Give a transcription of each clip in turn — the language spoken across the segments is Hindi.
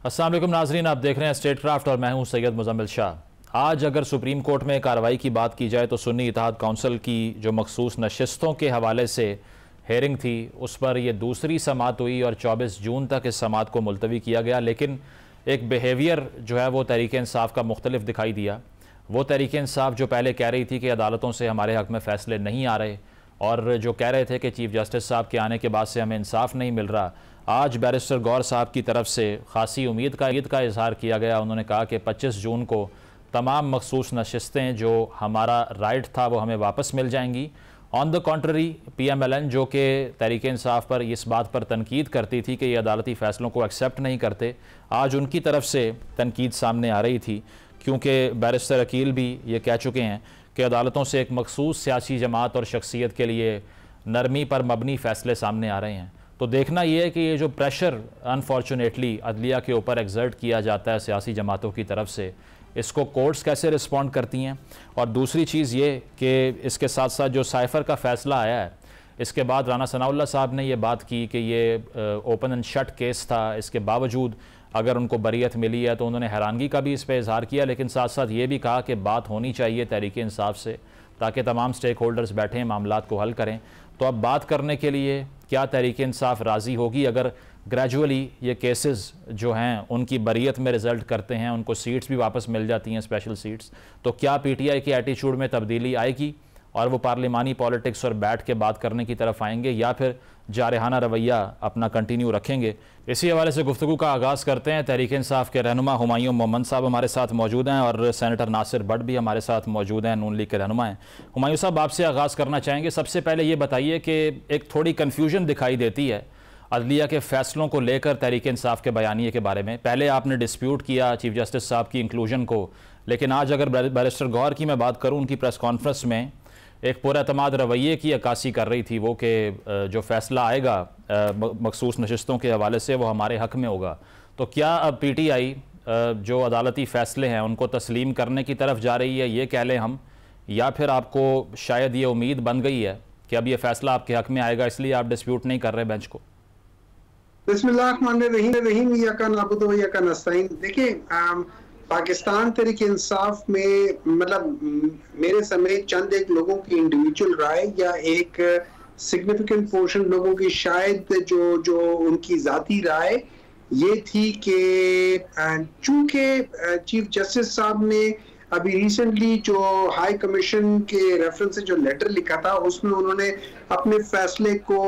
अस्सलाम वालेकुम नाजरीन, आप देख रहे हैं स्टेट क्राफ्ट और मैं हूं सैयद मुजम्मिल शाह। आज अगर सुप्रीम कोर्ट में कार्रवाई की बात की जाए तो सुन्नी इत्तेहाद काउंसिल की जो मखसूस नशिस्तों के हवाले से हेयरिंग थी उस पर यह दूसरी समाअत हुई और 24 जून तक इस समाअत को मुलतवी किया गया। लेकिन एक बिहेवियर जो है वो तहरीक इंसाफ का मुख्तलिफ दिखाई दिया। वो तहरीक इंसाफ जो पहले कह रही थी कि अदालतों से हमारे हक़ में फ़ैसले नहीं आ रहे और जो कह रहे थे कि चीफ़ जस्टिस साहब के आने के बाद से हमें इंसाफ नहीं मिल रहा, आज बैरिस्टर गौर साहब की तरफ से खासी उम्मीद का इजहार किया गया। उन्होंने कहा कि 25 जून को तमाम मखसूस नशिस्तें जो हमारा राइट था वो हमें वापस मिल जाएंगी। ऑन द कॉन्ट्ररी PMLN जो कि तहरीक इंसाफ पर इस बात पर तनकीद करती थी कि ये अदालती फ़ैसलों को एक्सेप्ट नहीं करते, आज उनकी तरफ से तनकीद सामने आ रही थी, क्योंकि बैरिस्टर अकील भी ये कह चुके हैं कि अदालतों से एक मखसूस सियासी जमात और शख्सियत के लिए नरमी पर मबनी फ़ैसले सामने आ रहे हैं। तो देखना ये है कि ये जो प्रेशर अनफॉर्चुनेटली अदलिया के ऊपर एग्जर्ट किया जाता है सियासी जमातों की तरफ से, इसको कोर्ट्स कैसे रिस्पॉन्ड करती हैं। और दूसरी चीज़ ये कि इसके साथ साथ जो साइफ़र का फ़ैसला आया है, इसके बाद राना सनाउल्लाह साहब ने ये बात की कि ये ओपन एंड शट केस था, इसके बावजूद अगर उनको बरीयत मिली है तो उन्होंने हैरानगी का भी इस पर इजहार किया, लेकिन साथ साथ ये भी कहा कि बात होनी चाहिए तहरीक इंसाफ से ताकि तमाम स्टेक होल्डर्स बैठें, मामलात को हल करें। तो अब बात करने के लिए क्या तहरीक इंसाफ राज़ी होगी अगर ग्रेजुअली ये केसेस जो हैं उनकी बरीयत में रिज़ल्ट करते हैं, उनको सीट्स भी वापस मिल जाती हैं, स्पेशल सीट्स, तो क्या PTI के एटीट्यूड में तब्दीली आएगी और वो पार्लिमानी पॉलिटिक्स और बैठ के बात करने की तरफ आएंगे या फिर जारहाना रवैया अपना कंटिन्यू रखेंगे। इसी हवाले से गुफ्तगू का आगाज़ करते हैं। तहरीक इंसाफ के रहनुमा हुमायूं मोहम्मद साहब हमारे साथ मौजूद हैं और सेनेटर नासिर भट्ट भी हमारे साथ मौजूद हैं, नून लीग के रहनुमा हैं। हुमायूं साहब, आपसे आगाज़ करना चाहेंगे। सबसे पहले ये बताइए कि एक थोड़ी कन्फ्यूजन दिखाई देती है अदलिया के फ़ैसलों को लेकर तहरीक इंसाफ के बयानिए के बारे में। पहले आपने डिस्प्यूट किया चीफ जस्टिस साहब की इंक्लूजन को, लेकिन आज अगर बैरिस्टर गौर की मैं बात करूँ, उनकी प्रेस कॉन्फ्रेंस में एक पुरअतमाद रवैये की अक्कासी कर रही थी वो कि जो फ़ैसला आएगा मखसूस नशिस्तों के हवाले से वो हमारे हक़ में होगा। तो क्या अब PTI जो अदालती फ़ैसले हैं उनको तस्लीम करने की तरफ जा रही है, ये कह लें हम, या फिर आपको शायद ये उम्मीद बन गई है कि अब ये फ़ैसला आपके हक़ में आएगा इसलिए आप डिस्प्यूट नहीं कर रहे बेंच को? बिस्मिल्लाहिर्रहमानिर्रहीम या का नाबुदु व या का नस्तईन। देखिए, पाकिस्तान तहरीक इंसाफ में मतलब मेरे समेत चंद एक लोगों की इंडिविजुअल राय या एक सिग्निफिकेंट पोर्शन लोगों की शायद जो उनकी जाती राय ये थी कि चूंकि चीफ जस्टिस साहब ने अभी रिसेंटली जो हाई कमीशन के रेफरेंस से जो लेटर लिखा था उसमें उन्होंने अपने फैसले को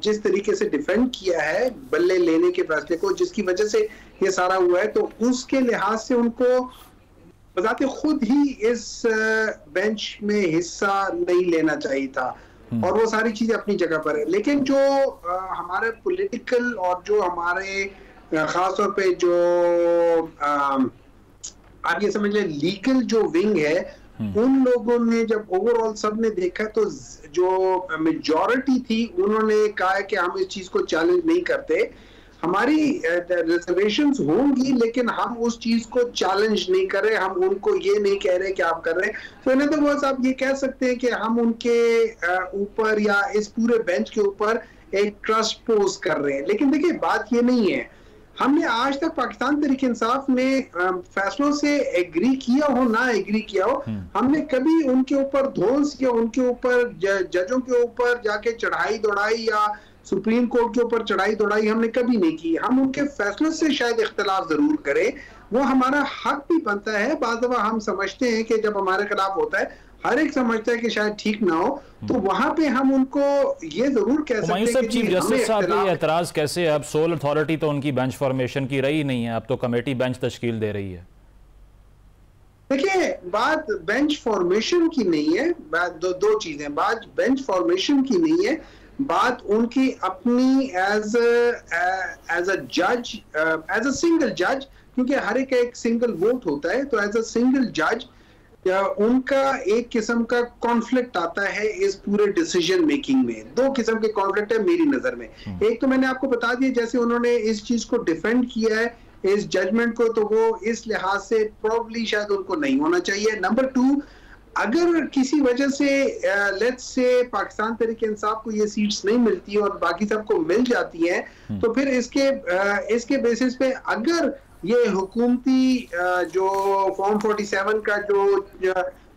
जिस तरीके से डिफेंड किया है, बल्ले लेने के फैसले को, जिसकी वजह से ये सारा हुआ है, तो उसके लिहाज से उनको बजाते खुद ही इस बेंच में हिस्सा नहीं लेना चाहिए था और वो सारी चीजें अपनी जगह पर है। लेकिन जो हमारे पॉलिटिकल और जो हमारे खास तौर पे जो आप ये समझ लें लीगल जो विंग है, उन लोगों ने जब ओवरऑल सब ने देखा तो जो मेजॉरिटी थी उन्होंने कहा कि हम इस चीज को चैलेंज नहीं करते, हमारी रिजर्वेशंस होंगी लेकिन हम उस चीज को चैलेंज नहीं कर रहे, हम उनको ये नहीं कह रहे कि आप कर रहे हैं। तो इन्हें तो बस आप ये कह सकते हैं कि हम उनके ऊपर या इस पूरे बेंच के ऊपर एक ट्रस्ट पोज कर रहे हैं। लेकिन देखिए, बात ये नहीं है, हमने आज तक पाकिस्तान तहरीक इंसाफ ने फैसलों से एग्री किया हो ना एग्री किया हो, हमने कभी उनके ऊपर धोस या उनके ऊपर जजों के ऊपर जाके चढ़ाई दौड़ाई या सुप्रीम कोर्ट के ऊपर चढ़ाई दौड़ाई हमने कभी नहीं की। हम उनके फैसलों से शायद इख्तलाफ जरूर करें, वो हमारा हक भी बनता है। बाज़ दफा हम समझते हैं कि जब हमारे खिलाफ होता है, हर एक समझता है कि शायद ठीक ना हो, तो वहां पे हम उनको ये जरूर कह सकते हैं कि चीफ जस्टिस साहब का एतराज कैसे है? अब सोल अथॉरिटी तो उनकी बेंच फॉर्मेशन की रही नहीं है, अब तो कमेटी बेंच तश्कील दे रही है। देखिए, बात बेंच फॉर्मेशन की नहीं है, बात दो चीजें, बात बेंच फॉर्मेशन की नहीं है, बात उनकी अपनी एज अ जज, एज अ सिंगल जज, क्योंकि हर एक सिंगल वोट होता है, तो एज अ सिंगल जज उनका एक किस्म का कॉन्फ्लिक्ट आता है इस पूरे डिसीजन मेकिंग में। दो किस्म के कॉन्फ्लिक्ट है मेरी नजर में। एक तो मैंने आपको बता दिया, जैसे उन्होंने इस चीज को डिफेंड किया है, इस जजमेंट को, तो वो इस लिहाज से प्रॉब्ली शायद उनको नहीं होना चाहिए। नंबर 2, अगर किसी वजह से लेट्स से पाकिस्तान तहरीक इंसाफ को ये सीट्स नहीं मिलती और बाकी सबको मिल जाती हैं, तो फिर इसके बेसिस पे अगर ये हुकूमती जो फॉर्म 47 का जो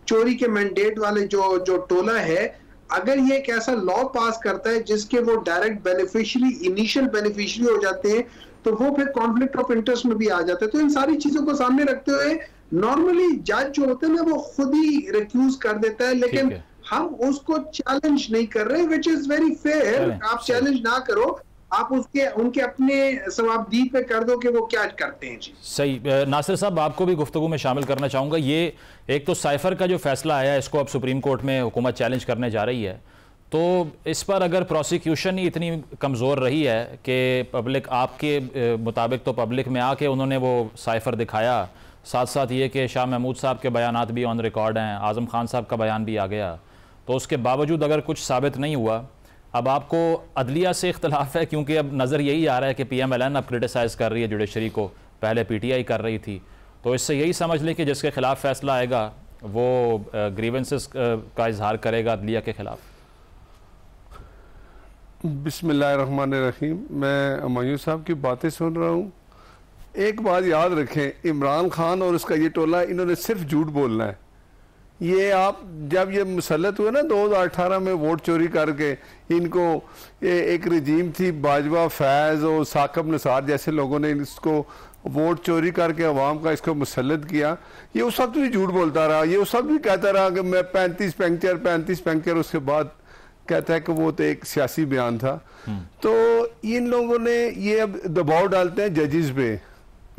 चोरी के मैंडेट वाले जो टोला है, अगर ये एक ऐसा लॉ पास करता है जिसके वो डायरेक्ट बेनिफिशियरी, इनिशियल बेनिफिशियरी हो जाते हैं, तो वो फिर कॉन्फ्लिक्ट ऑफ इंटरेस्ट में भी आ जाता है। तो इन सारी चीजों को सामने रखते हुए नॉर्मली जज जो होते हैं ना, वो खुद ही रिक्यूज कर देता है, लेकिन हम उसको चैलेंज नहीं कर रहे, विच इज वेरी फेयर। आप चैलेंज ना करो, आप उनके अपने सवाबदीद पे कर दो कि वो क्या करते हैं। जी सही। नासिर साहब, आपको भी गुफ्तगू में शामिल करना चाहूँगा। ये एक तो साइफर का जो फैसला आया है, इसको अब सुप्रीम कोर्ट में हुकूमत चैलेंज करने जा रही है, तो इस पर अगर प्रोसिक्यूशन ही इतनी कमज़ोर रही है कि पब्लिक, आपके मुताबिक तो पब्लिक में आके उन्होंने वो साइफर दिखाया, साथ साथ ये कि शाह महमूद साहब के बयानात भी ऑन रिकॉर्ड हैं, आज़म खान साहब का बयान भी आ गया, तो उसके बावजूद अगर कुछ साबित नहीं हुआ, अब आपको अदलिया से इख्तलाफ है, क्योंकि अब नज़र यही आ रहा है कि PMLN अब क्रिटिसाइज़ कर रही है जुडिशरी को, पहले PTI कर रही थी, तो इससे यही समझ लें कि जिसके खिलाफ फैसला आएगा वो ग्रीवेंसेस का इजहार करेगा अदलिया के खिलाफ। बिस्मिल्लाहिर्रहमानिर्रहीम। मैं हुमायूं साहब की बातें सुन रहा हूँ। एक बात याद रखें, इमरान खान और उसका ये टोला, इन्होंने सिर्फ झूठ बोलना है। ये आप जब ये मुसल्लत हुए ना 2018 में वोट चोरी करके, इनको एक रजीम थी, बाजवा, फैज़ और साकिब निसार जैसे लोगों ने इसको वोट चोरी करके अवाम का इसको मुसल्लत किया। ये उस वक्त भी झूठ बोलता रहा, ये उस वक्त भी कहता रहा कि मैं 35 पंक्चर, उसके बाद कहता है कि वो तो एक सियासी बयान था। तो इन लोगों ने ये अब दबाव डालते हैं जजेस पे,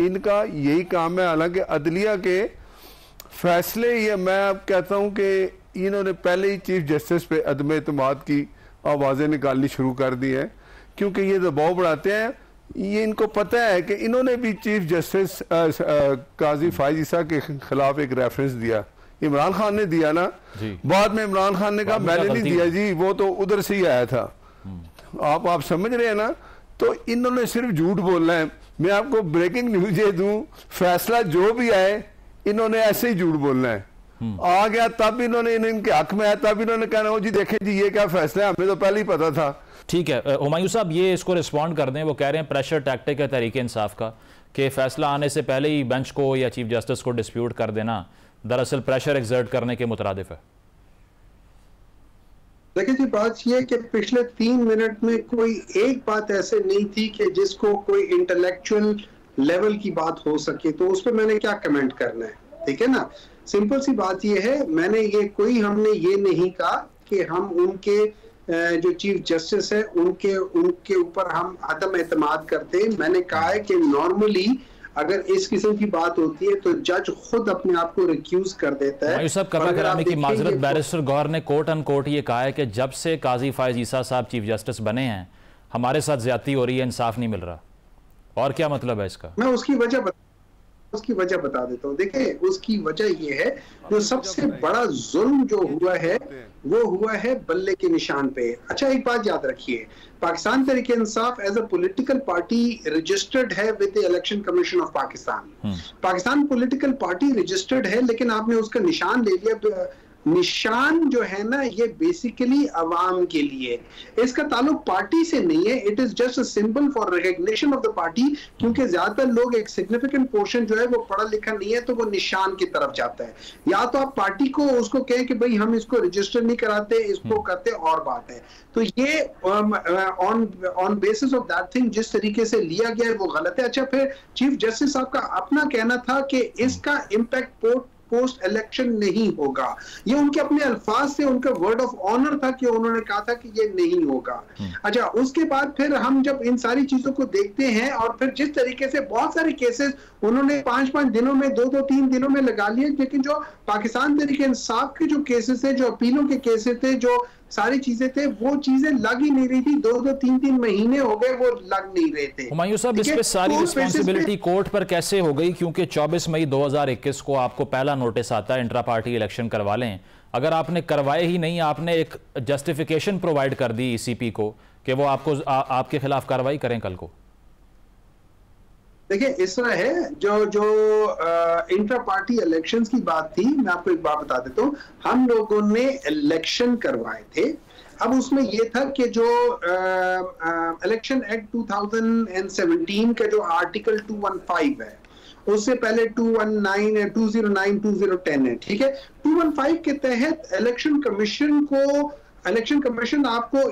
इनका यही काम है। हालांकि अदलिया के फैसले, ये मैं अब कहता हूं कि इन्होंने पहले ही चीफ जस्टिस पे अदम एतमाद की आवाज़ें निकालनी शुरू कर दी हैं, क्योंकि ये दबाव बढ़ाते हैं। ये इनको पता है कि इन्होंने भी चीफ जस्टिस काजी फायज ईसा के खिलाफ एक रेफरेंस दिया, इमरान खान ने दिया ना, बाद में इमरान खान ने कहा मैंने नहीं दिया जी, वो तो उधर से ही आया था। आप समझ रहे हैं ना। तो इन्होंने सिर्फ झूठ बोलना है। मैं आपको ब्रेकिंग न्यूज ये दूं, फैसला जो भी आए इन्होंने ऐसे ही झूठ बोलना है। आ गया तब इन्होंने, इनके हक में आया तब इन्होंने कहना हो जी देखें जी ये क्या फैसला है, हमें तो पहले ही पता था। ठीक है, हुमायूं साहब ये इसको रिस्पॉन्ड कर दें। वो कह रहे हैं प्रेशर टैक्टिक है तहरीक इंसाफ का कि फैसला आने से पहले ही बेंच को या चीफ जस्टिस को डिस्प्यूट कर देना दरअसल प्रेशर एक्सर्ट करने के मुतरादिफ है। देखिए जी, बात यह है कि पिछले 3 मिनट में कोई एक बात ऐसे नहीं थी कि जिसको कोई इंटेलेक्चुअल लेवल की बात हो सके, तो उस पर मैंने क्या कमेंट करना है। ठीक है ना, सिंपल सी बात यह है, हमने ये नहीं कहा कि हम उनके जो चीफ जस्टिस है उनके ऊपर हम अदम एतमाद करते हैं। मैंने कहा है कि नॉर्मली अगर इस किस्म की बात होती है तो जज खुद अपने आप को रिक्यूज कर देता है। की माजरत, बैरिस्टर गौहर ने कोट अनकोट ये कहा है कि जब से काजी फायज ईसा साहब चीफ जस्टिस बने हैं हमारे साथ ज्यादती हो रही है, इंसाफ नहीं मिल रहा। और क्या मतलब है इसका? मैं उसकी वजह बता देता हूँ। देखिए, उसकी वजह यह है, जो सबसे बड़ा जुल्म जो हुआ है वो हुआ है बल्ले के निशान पे। अच्छा, एक बात याद रखिए, Pakistan Tehreek Insaf as a political party registered है with the election commission of Pakistan. Pakistan political party registered है, लेकिन आपने उसका निशान ले लिया। निशान जो है ना, ये बेसिकली अवाम के लिए, इसका ताल्लुक पार्टी से नहीं है। It is just a symbol for recognition of the party, क्योंकि ज्यादातर लोग, एक सिग्निफिकेंट पोर्शन जो है वो पढ़ा लिखा नहीं है, तो वो निशान की तरफ जाता है। या तो आप पार्टी को उसको कहें कि भाई हम इसको रजिस्टर नहीं कराते, इसको करते, और बात है। तो ये on basis of that thing जिस तरीके से लिया गया है वो गलत है। अच्छा, फिर चीफ जस्टिस साहब का अपना कहना था कि इसका इम्पैक्ट पोस्ट इलेक्शन नहीं होगा। ये उनके अपने अल्फाज से, उनका वर्ड ऑफ ऑनर था कि उन्होंने कहा था कि ये नहीं होगा। अच्छा, उसके बाद फिर हम जब इन सारी चीजों को देखते हैं, और फिर जिस तरीके से बहुत सारे केसेस उन्होंने 5-5 दिनों में, 2-2, 3 दिनों में लगा लिए, लेकिन जो पाकिस्तान तहरीक इंसाफ के जो केसेस थे, जो अपीलों के केसेस थे, जो सारी चीजें थे, वो चीजें लग ही नहीं रही थी। 2-2, 3-3 महीने हो गए, वो लग नहीं रहे थे। हुमायूं साहब, इस पे सारी रिस्पांसिबिलिटी कोर्ट पर कैसे हो गई? क्योंकि 24 मई 2021 को आपको पहला नोटिस आता है इंट्रा पार्टी इलेक्शन करवा लें। अगर आपने करवाए ही नहीं, आपने एक जस्टिफिकेशन प्रोवाइड कर दी ECP को कि वो आपके खिलाफ कार्रवाई करें कल को। देखिए इस तरह है, जो जो इंट्रा पार्टी इलेक्शंस की बात थी, मैं आपको एक बात बता देता हूँ। हम लोगों ने इलेक्शन करवाए थे। अब उसमें ये था कि जो इलेक्शन एक्ट 2017 का जो आर्टिकल 215 है, उससे पहले 219 है, 209, 2010 है, ठीक है। 215 के तहत इलेक्शन कमीशन आपको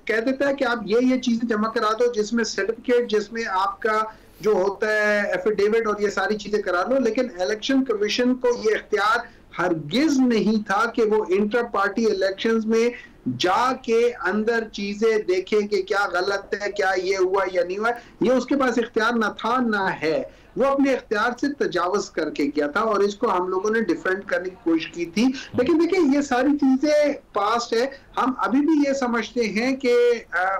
कह देता है कि आप ये चीजें जमा करा दो, जिसमें सर्टिफिकेट, जिसमें आपका जो होता है एफिडेविट और ये सारी चीजें करा लो। लेकिन इलेक्शन कमीशन को ये इख्तियार हरगिज नहीं था कि वो इंटर पार्टी इलेक्शंस में जाके अंदर चीजें देखे कि क्या गलत है, क्या ये हुआ या नहीं हुआ। ये उसके पास इख्तियार ना था ना है। वो अपने इख्तियार से तजावुज करके किया था और इसको हम लोगों ने डिफेंड करने की कोशिश की थी। लेकिन देखिए ये सारी चीजें पास्ट है। हम अभी भी ये समझते हैं कि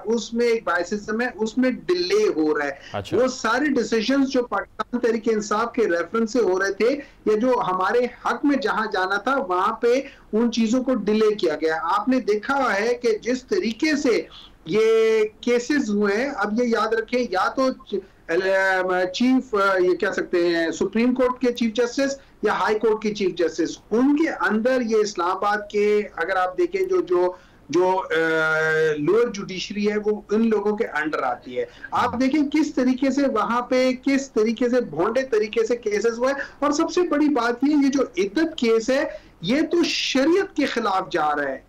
उसमें एक बायसिज्म है, उसमें डिले हो रहा है। अच्छा। वो सारे डिसीजंस जो पाकिस्तान तहरीक इंसाफ के रेफरेंस से हो रहे थे या जो हमारे हक में जहां जाना था वहां पे उन चीजों को डिले किया गया। आपने देखा है कि जिस तरीके से ये केसेस हुए हैं, अब ये याद रखें, या तो चीफ ये कह सकते हैं सुप्रीम कोर्ट के चीफ जस्टिस या हाई कोर्ट के चीफ जस्टिस, उनके अंदर ये इस्लामाबाद के अगर आप देखें जो लोअर जुडिशरी है वो इन लोगों के अंडर आती है। आप देखें किस तरीके से वहां पे किस तरीके से भोंडे तरीके से केसेस हुए। और सबसे बड़ी बात ये जो इद्दत केस है ये तो शरीयत के खिलाफ जा रहा है।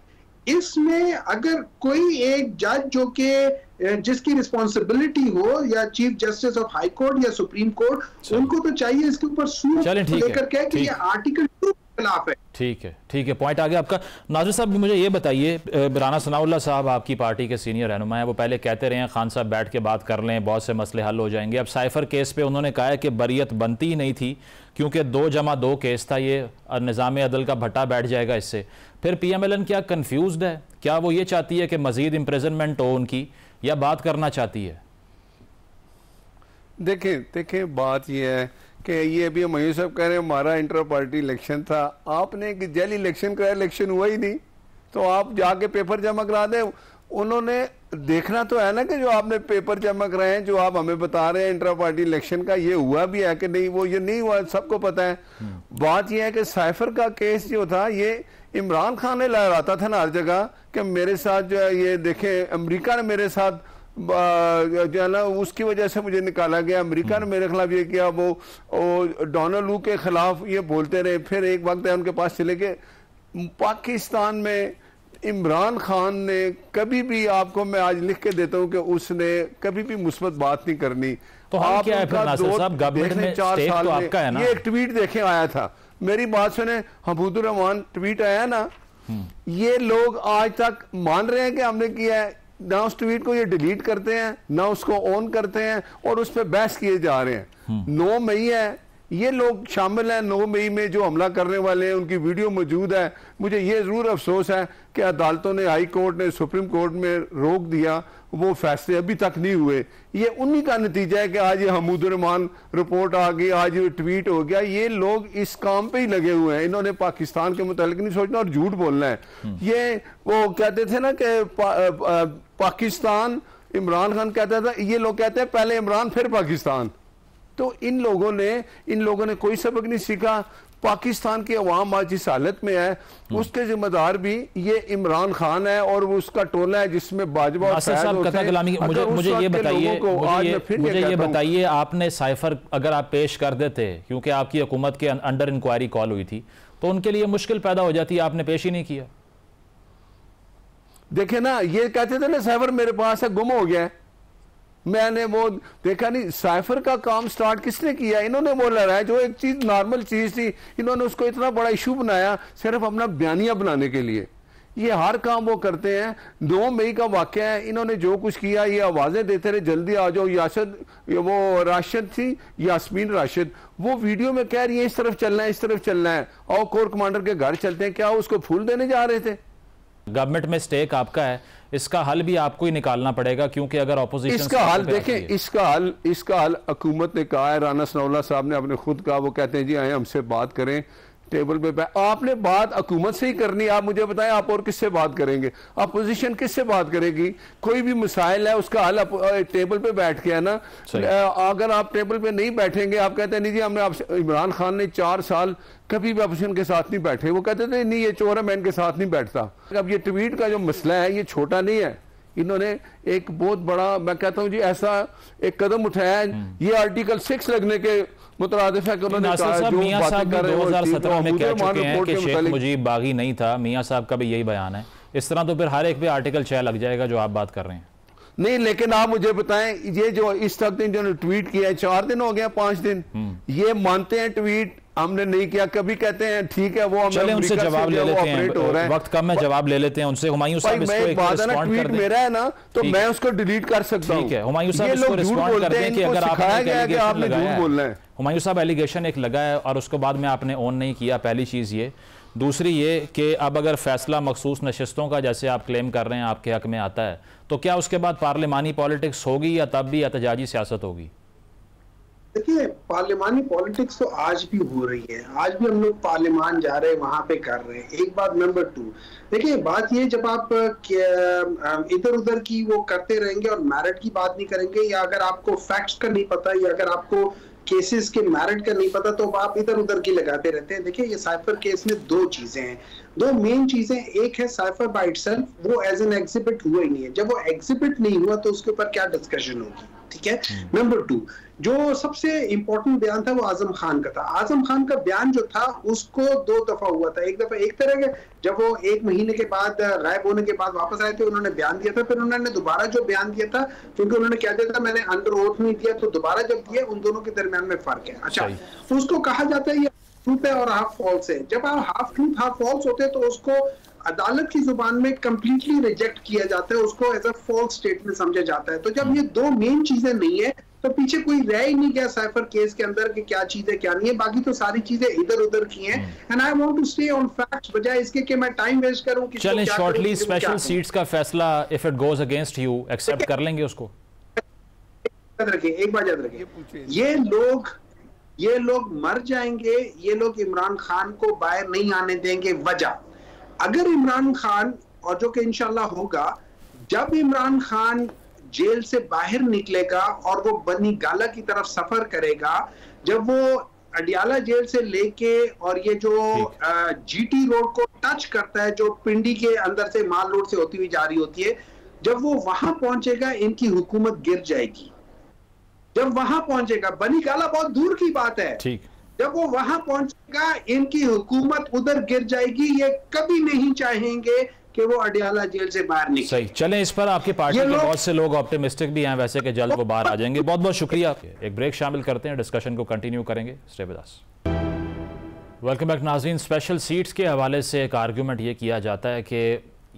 इसमें अगर कोई एक जज जो कि जिसकी रिस्पॉन्सिबिलिटी हो या chief justice of high court या सुप्रीम कोर्ट, उनको तो चाहिए इसके ऊपर सूट लेकर के कि ये आर्टिकल 2 के खिलाफ है। ठीक है, पॉइंट आ गया आपका। नाज़िर साहब मुझे ये बताइए, राना सनाउल्लाह साहब आपकी पार्टी के सीनियर रहनुमा हैं, वो पहले कहते रहे हैं खान साहब बैठ के बात कर लें, बहुत से मसले हल हो जाएंगे। अब साइफर केस पे उन्होंने कहा है कि बरियत बनती ही नहीं थी क्योंकि 2+2 केस था, ये निज़ाम अदल का भट्टा बैठ जाएगा इससे। फिर PMLN क्या कन्फ्यूज्ड है? क्या वो ये चाहती है कि मजीद इम्प्रिजनमेंट हो उनकी, या बात करना चाहती है? देखें बात ये है कि ये अभी मयूर साहब कह रहे हैं हमारा इंटर पार्टी इलेक्शन था। आपने एक जेल इलेक्शन कराया, इलेक्शन हुआ ही नहीं, तो आप जाके पेपर जमा करा दें। उन्होंने देखना तो है ना कि जो आपने पेपर जमा कराए हैं, जो आप हमें बता रहे हैं इंटर पार्टी इलेक्शन का, ये हुआ भी है कि नहीं, वो ये नहीं हुआ, सबको पता है। बात ये है कि साइफर का केस जो था ये इमरान खान ने लहराता था ना हर जगह कि मेरे साथ जो है ये देखें अमेरिका ने मेरे साथ जो है ना उसकी वजह से मुझे निकाला गया, अमेरिका ने मेरे खिलाफ ये किया, वो डोनाल्ड लू के खिलाफ ये बोलते रहे। फिर एक वक्त है उनके पास चले गए। पाकिस्तान में इमरान खान ने कभी भी, आपको मैं आज लिख के देता हूं कि उसने कभी भी मुस्बत बात नहीं करनी। तो आप क्या है फिर नासिर साहब, गवर्नमेंट में 4 साल तो आपका है ना? ये एक ट्वीट देखे आया था, मेरी बात सुने, हबूदुर रहमान ट्वीट आया ना, ये लोग आज तक मान रहे हैं कि हमने किया है, ना उस ट्वीट को ये डिलीट करते हैं ना उसको ऑन करते हैं और उस पर बहस किए जा रहे हैं। 9 मई है, ये लोग शामिल हैं 9 मई में जो हमला करने वाले हैं, उनकी वीडियो मौजूद है। मुझे ये जरूर अफसोस है कि अदालतों ने, हाई कोर्ट ने, सुप्रीम कोर्ट में रोक दिया, वो फैसले अभी तक नहीं हुए। ये उन्हीं का नतीजा है कि आज ये हबूदुर रहमान रिपोर्ट आ गई, आज ये ट्वीट हो गया। ये लोग इस काम पे ही लगे हुए हैं, इन्होंने पाकिस्तान के मुतालिक नहीं सोचना और झूठ बोलना है। ये वो कहते थे ना कि पाकिस्तान, इमरान खान कहता था, ये लोग कहते हैं पहले इमरान फिर पाकिस्तान। तो इन लोगों ने कोई सबक नहीं सीखा। पाकिस्तान की अवाम आज जिस हालत में है उसके जिम्मेदार भी ये इमरान खान है और वो उसका टोला है जिसमें बाजवा और मुझे ये बताइए, आपने साइफर अगर आप पेश कर देते, क्योंकि आपकी हुकूमत के अंडर इंक्वायरी कॉल हुई थी, तो उनके लिए मुश्किल पैदा हो जाती, आपने पेश ही नहीं किया। देखे ना, ये कहते थे ना साइफर मेरे पास है, गुम हो गया है, मैंने वो देखा नहीं। साइफर का काम स्टार्ट किसने किया? इन्होंने बोला है, जो एक चीज नॉर्मल चीज थी, इन्होंने उसको इतना बड़ा इशू बनाया सिर्फ अपना बयानिया बनाने के लिए। ये हर काम वो करते हैं। 9 मई का वाकया है, इन्होंने जो कुछ किया, ये आवाजें देते रहे जल्दी आ जाओ। वो राशिद थी, यास्मीन राशिद, वो वीडियो में कह रही है इस तरफ चलना है, इस तरफ चलना है, और कोर कमांडर के घर चलते हैं। क्या उसको फूल देने जा रहे थे? गवर्नमेंट में स्टेक आपका है, इसका हल भी आपको ही निकालना पड़ेगा, क्योंकि अगर ऑपोजिशन इसका हल देखें, इसका हल हुकूमत ने कहा है, राना सनाउल्लाह साहब ने अपने खुद कहा, वो कहते हैं जी आए हमसे बात करें, टेबल पे आपने बात हुकूमत से ही करनी। आप मुझे बताएं, आप और किससे बात करेंगे? अपोजिशन किससे बात करेगी? कोई भी मसाइल है उसका हल टेबल पे बैठ के है ना। अगर आप टेबल पे नहीं बैठेंगे, आप कहते हैं नहीं जी हमने आपसे, इमरान खान ने 4 साल कभी भी अपोजिशन के साथ नहीं बैठे, वो कहते थे नहीं ये चोर है मैं इनके साथ नहीं बैठता। अब ये ट्वीट का जो मसला है ये छोटा नहीं है, इन्होंने एक बहुत बड़ा, मैं कहता हूँ जी, ऐसा एक कदम उठाया है। ये आर्टिकल 6 लगने के मुतरादिफ है कि उन्होंने कहा जो बातें कर रहे हैं 2017 में कह चुके हैं कि शेख मुजीब बागी नहीं था। मियां साहब का भी यही बयान है। इस तरह तो फिर हर एक पे आर्टिकल 6 लग जाएगा जो आप बात कर रहे हैं। नहीं, लेकिन आप मुझे बताएं, ये जो इस तक इन्होंने ट्वीट किया है 4 दिन हो गया, 5 दिन, ये मानते हैं ट्वीट हमने नहीं किया, कभी कहते हैं ठीक है वो चले उनसे जवाब ले लेते हैं, वक्त कम है, जवाब ले लेते हैं उनसे। हुमायूं साहब इसको एक रिस्पॉन्ड कर दें। मेरा है ना तो मैं उसको डिलीट कर सकता हूं। ठीक है, हुमायूं साहब इसको रिस्पॉन्ड कर दें कि अगर आपने झूठ बोलना है। हुमायूं साहब एलिगेशन एक लगा है और उसके बाद में आपने ऑन नहीं किया, पहली चीज ये। दूसरी ये कि अब अगर फैसला मखसूस नशिस्तों का जैसे आप क्लेम कर रहे हैं आपके हक में आता है, तो क्या उसके बाद पार्लिमानी पॉलिटिक्स होगी या तब भी एहतजाजी सियासत होगी? देखिए, पार्लिमानी पॉलिटिक्स तो आज भी हो रही है, आज भी हम लोग पार्लियामान जा रहे हैं, वहां पे कर रहे हैं। एक बात। नंबर 2, देखिए बात ये, जब आप इधर उधर की वो करते रहेंगे और मेरिट की बात नहीं करेंगे, या अगर आपको फैक्ट्स का नहीं पता या अगर आपको केसेस के मेरिट का नहीं पता, तो आप इधर उधर की लगाते रहते हैं। देखिए, ये साइफर केस में 2 चीजें हैं, 2 मेन चीजें। एक है साइफर बाय इटसेल्फ, वो एज एन एग्जिबिट हुआ ही नहीं है। जब वो एग्जिबिट नहीं हुआ तो उसके ऊपर क्या डिस्कशन होगी, ठीक है। नंबर 2, जो सबसे इंपॉर्टेंट बयान था वो आजम खान का था। आजम खान का बयान जो था उसको 2 दफा हुआ था। एक दफा एक तरह के, जब वो 1 महीने के बाद गायब होने के बाद वापस आए थे, उन्होंने बयान दिया था, फिर उन्होंने दोबारा जो बयान दिया था, क्योंकि उन्होंने क्या दिया था, मैंने अंडर ओथ नहीं दिया, तो दोबारा जब दिया, उन दोनों के दरमियान में फर्क है। अच्छा, तो उसको कहा जाता है ये ट्रूथ है और हाफ फॉल्स है। जब आप हाफ ट्रूथ हाफ फॉल्स होते हैं तो उसको अदालत की जुबान में कंप्लीटली रिजेक्ट किया जाता है, उसको एज अ फॉल्स स्टेटमेंट समझा जाता है। तो जब ये 2 मेन चीजें नहीं है तो पीछे कोई रह ही नहीं गया साइफर केस के अंदर कि क्या चीज है क्या नहीं है। बाकी तो सारी चीजें इधर उधर की हैं। And I want to stay on facts, बजाय इसके कि मैं टाइम वेस्ट करूं। चलें, शॉर्टली स्पेशल सीट्स का फैसला if it goes against you accept कर लेंगे उसको? याद रखिए, एक बात याद रखिए, ये लोग मर जाएंगे, ये लोग इमरान खान को बाहर नहीं आने देंगे। वजह, अगर इमरान खान, और जो कि इंशाल्लाह होगा, जब इमरान खान जेल से बाहर निकलेगा और वो बनी गाला की तरफ सफर करेगा, जब वो अडियाला जेल से लेके और ये जो जीटी रोड को टच करता है, जो पिंडी के अंदर से माल रोड से होती हुई जा रही होती है, जब वो वहां पहुंचेगा इनकी हुकूमत गिर जाएगी। जब वहां पहुंचेगा, बनी गाला बहुत दूर की बात है, ठीक, जब वो वहां पहुंचेगा इनकी हुकूमत उधर गिर जाएगी। ये कभी नहीं चाहेंगे कि वो अडियाला जेल से बाहर निकले। सही, चलें, इस पर आपकी पार्टी के बहुत से लोग ऑप्टिमिस्टिक भी हैं वैसे कि जल्द वो बाहर आ जाएंगे। बहुत बहुत शुक्रिया। एक ब्रेक शामिल करते हैं, डिस्कशन को कंटिन्यू करेंगे। Stay with us. Welcome back नाज़रीन। स्पेशल सीट्स के हवाले से एक आर्गूमेंट ये किया जाता है कि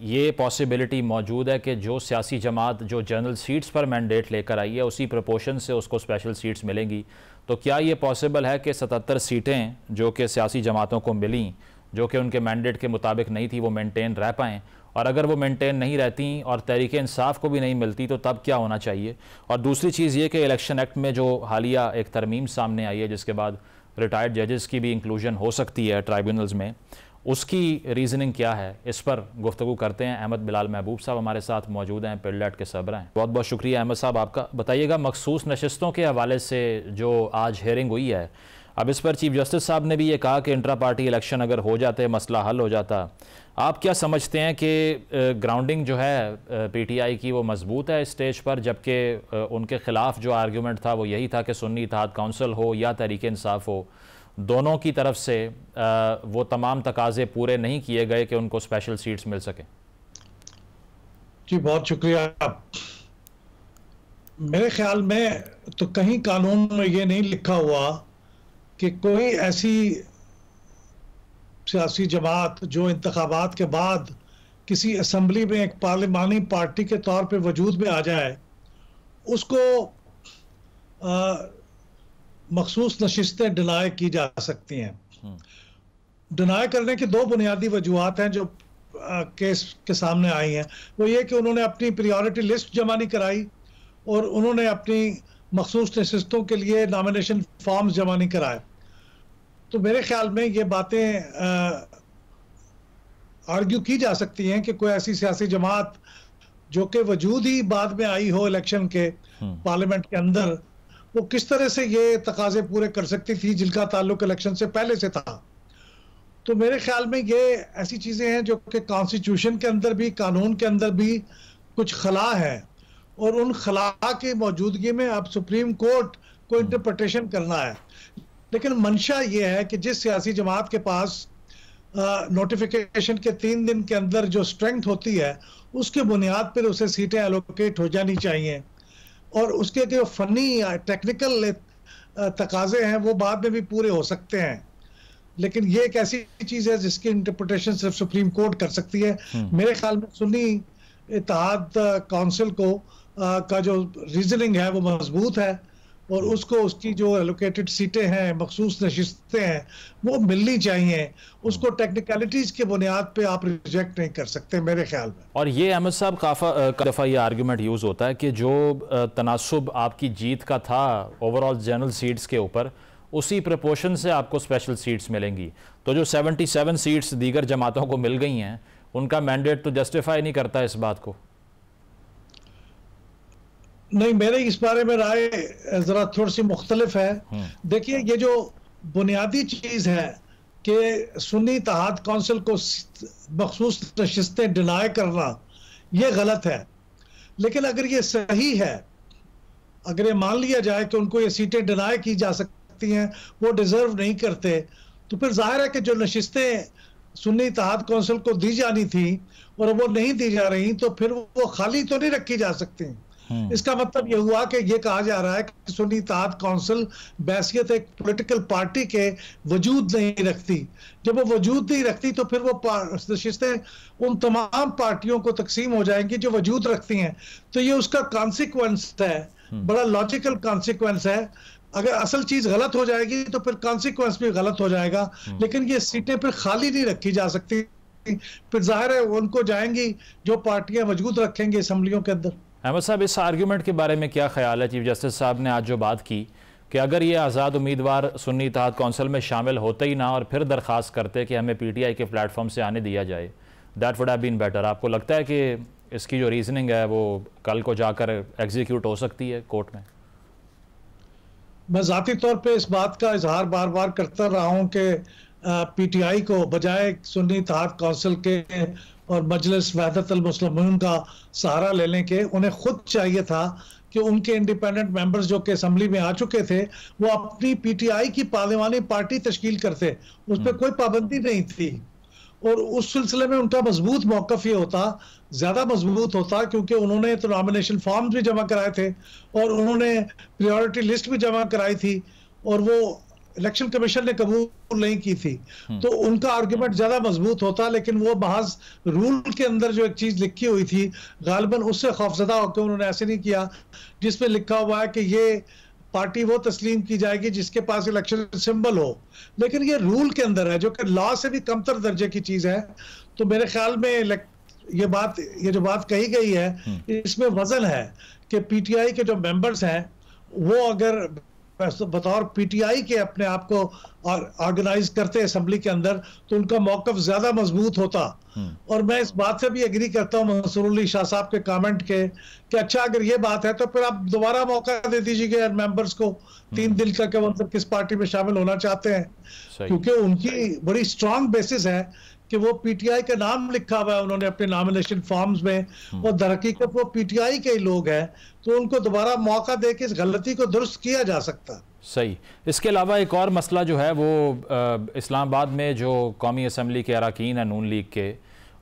ये पॉसिबिलिटी मौजूद है कि जो सियासी जमात जो जनरल सीट्स पर मैंडेट लेकर आई है उसी प्रोपोर्शन से उसको स्पेशल सीट्स मिलेंगी। तो क्या ये पॉसिबल है कि 77 सीटें जो कि सियासी जमातों को मिली, जो कि उनके मैंडेट के मुताबिक नहीं थी, वो मेंटेन रह पाएँ? और अगर वो मेंटेन नहीं रहती और तहरीक इंसाफ को भी नहीं मिलती तो तब क्या होना चाहिए? और दूसरी चीज़ ये कि इलेक्शन एक्ट में जो हालिया एक तरमीम सामने आई है जिसके बाद रिटायर्ड जजेस की भी इंक्लूजन हो सकती है ट्राइब्यूनल्स में, उसकी रीजनिंग क्या है, इस पर गुफ्तगू करते हैं। अहमद बिलाल महबूब साहब हमारे साथ मौजूद हैं, पिल्लेट के सरबराह हैं। बहुत बहुत शुक्रिया अहमद साहब आपका। बताइएगा, मखसूस नशिस्तों के हवाले से जो आज हेयरिंग हुई है, अब इस पर चीफ जस्टिस साहब ने भी ये कहा कि इंट्रा पार्टी इलेक्शन अगर हो जाते मसला हल हो जाता। आप क्या समझते हैं कि ग्राउंडिंग जो है पीटीआई की वो मजबूत है इस स्टेज पर, जबकि उनके खिलाफ जो आर्गूमेंट था वो यही था कि सुन्नी इत्तेहाद काउंसिल हो या तहरीक इंसाफ हो, दोनों की तरफ से वो तमाम तकाजे पूरे नहीं किए गए कि उनको स्पेशल सीट्स मिल सके? जी बहुत शुक्रिया। मेरे ख्याल में तो कहीं कानून में ये नहीं लिखा हुआ कि कोई ऐसी सियासी जमात जो इंतखाबात के बाद किसी असम्बली में एक पार्लिमानी पार्टी के तौर पे वजूद में आ जाए, उसको मखसूस नशिस्तें डिनाई की जा सकती हैं। डिनाई करने की 2 बुनियादी वजूहात हैं जो केस के सामने आई हैं। वो ये कि उन्होंने अपनी प्रायोरिटी लिस्ट जमा नहीं कराई और उन्होंने अपनी मखसूस नशिस्तों के लिए नॉमिनेशन फॉर्म्स जमा नहीं कराए। तो मेरे ख्याल में ये बातें आर्ग्यू की जा सकती हैं कि कोई ऐसी सियासी जमात जो कि वजूद ही बाद में आई हो इलेक्शन के पार्लियामेंट के अंदर, वो किस तरह से ये तकाजे पूरे कर सकती थी जिनका ताल्लुक इलेक्शन से पहले से था। तो मेरे ख्याल में ये ऐसी चीजें हैं जो कि कॉन्स्टिट्यूशन के अंदर भी, कानून के अंदर भी कुछ खला है, और उन खला की मौजूदगी में अब सुप्रीम कोर्ट को इंटरप्रिटेशन करना है। लेकिन मंशा ये है कि जिस सियासी जमात के पास नोटिफिकेशन के 3 दिन के अंदर जो स्ट्रेंथ होती है, उसके बुनियाद पर उसे सीटें एलोकेट हो जानी चाहिए, और उसके जो फनी टेक्निकल तकाजे हैं वो बाद में भी पूरे हो सकते हैं। लेकिन ये एक ऐसी चीज है जिसकी इंटरप्रिटेशन सिर्फ सुप्रीम कोर्ट कर सकती है। मेरे ख्याल में सुन्नी इत्तेहाद काउंसिल को का जो रीजनिंग है वो मजबूत है, और उसको उसकी जो एलोकेटेड सीटें हैं, मखसूस नशिस्तें हैं, वो मिलनी चाहिए। उसको टेक्निकलिटीज के बुनियाद पे आप रिजेक्ट नहीं कर सकते मेरे ख्याल में। और ये अहमद साहब काफ़ी दफ़ा ये आर्गूमेंट यूज़ होता है कि जो तनासुब आपकी जीत का था ओवरऑल जनरल सीट्स के ऊपर, उसी प्रपोर्शन से आपको स्पेशल सीट्स मिलेंगी। तो जो 77 सीट्स दीगर जमातों को मिल गई हैं, उनका मैंडेट तो जस्टिफाई नहीं करता इस बात को। नहीं, मेरे इस बारे में राय जरा थोड़ी सी मुख्तलिफ है। देखिए, ये जो बुनियादी चीज है कि सुन्नी इत्तेहाद काउंसिल को मखसूस नशिस्तें डिनाई करना, ये गलत है। लेकिन अगर ये सही है, अगर ये मान लिया जाए कि उनको ये सीटें डिनाई की जा सकती हैं, वो डिजर्व नहीं करते, तो फिर जाहिर है कि जो नशिस्तें सुन्नी इत्तेहाद काउंसिल को दी जानी थी और वो नहीं दी जा रही, तो फिर वो खाली तो नहीं रखी जा सकती। इसका मतलब यह हुआ कि ये कहा जा रहा है कि सुन्नी इत्तेहाद काउंसिल बैसियत एक पॉलिटिकल पार्टी के वजूद नहीं रखती। जब वो वजूद नहीं रखती तो फिर वो नशिस्तें उन तमाम पार्टियों को तकसीम हो जाएंगी जो वजूद रखती हैं। तो ये उसका कॉन्सिक्वेंस है, बड़ा लॉजिकल कॉन्सिक्वेंस है। अगर असल चीज गलत हो जाएगी तो फिर कॉन्सिक्वेंस भी गलत हो जाएगा। लेकिन ये सीटें फिर खाली नहीं रखी जा सकती, फिर जाहिर है उनको जाएंगी जो पार्टियां वजूद रखेंगी असम्बलियों के अंदर। अहमद साहब, इस आर्गूमेंट के बारे में क्या ख्याल है? चीफ जस्टिस साहब ने आज जो बात की कि अगर ये आज़ाद उम्मीदवार सुन्नी इत्तेहाद काउंसिल में शामिल होते ही ना और फिर दरख्वास्त करते कि हमें PTI के प्लेटफॉर्म से आने दिया जाए, that would have been better. आपको लगता है कि इसकी जो रीजनिंग है वो कल को जाकर एग्जीक्यूट हो सकती है कोर्ट में? मैं ज़ाती तौर पे इस बात का इजहार बार बार करता रहा हूँ कि PTI को बजाय सुन्नी इत्तेहाद काउंसिल के और मजलिस वहदत अल मुस्लिमीन का सहारा लेने के, उन्हें खुद चाहिए था कि उनके इंडिपेंडेंट मेंबर्स जो कि असेंबली में आ चुके थे, वो अपनी PTI की पार्लिमानी पार्टी तश्कील करते। उस पर कोई पाबंदी नहीं थी, और उस सिलसिले में उनका मजबूत मौकफ ये होता, ज़्यादा मजबूत होता, क्योंकि उन्होंने तो नॉमिनेशन फॉर्म्स भी जमा कराए थे और उन्होंने प्रायोरिटी लिस्ट भी जमा कराई थी, और वो इलेक्शन कमीशन ने कबूल नहीं की थी। तो उनका आर्गुमेंट ज्यादा मजबूत होता। लेकिन वो महज रूल के अंदर जो एक चीज लिखी हुई थी, गालिबन उससे खौफजदा होकर उन्होंने ऐसे नहीं किया जिसमें लिखा हुआ है कि ये पार्टी वो तस्लीम की जाएगी जिसके पास इलेक्शन सिंबल हो। लेकिन ये रूल के अंदर है, जो कि लॉ से भी कमतर दर्जे की चीज है। तो मेरे ख्याल में ये जो बात कही गई है, इसमें वजन है कि PTI के जो मेंबर्स हैं वो अगर बतौर PTI के अपने आप को ऑर्गेनाइज करते असेंबली के अंदर, तो उनका मौकफ ज्यादा मजबूत होता। और मैं इस बात से भी एग्री करता हूँ मंसूर अली शाह साहब के कमेंट के कि अच्छा, अगर ये बात है तो फिर आप दोबारा मौका दे दीजिएगा मेंबर्स को 3 दिन का, कि मतलब किस पार्टी में शामिल होना चाहते हैं, क्योंकि उनकी बड़ी स्ट्रांग बेसिस है कि वो PTI का नाम लिखा हुआ है उन्होंने अपने नॉमिनेशन फॉर्म्स में, और दरहकीकत वो PTI के ही लोग हैं, तो उनको दोबारा मौका दे के इस गलती को दुरुस्त किया जा सकता। सही। इसके अलावा एक और मसला जो है वो इस्लामाबाद में जो कौमी असम्बली के अरकान हैं नून लीग के,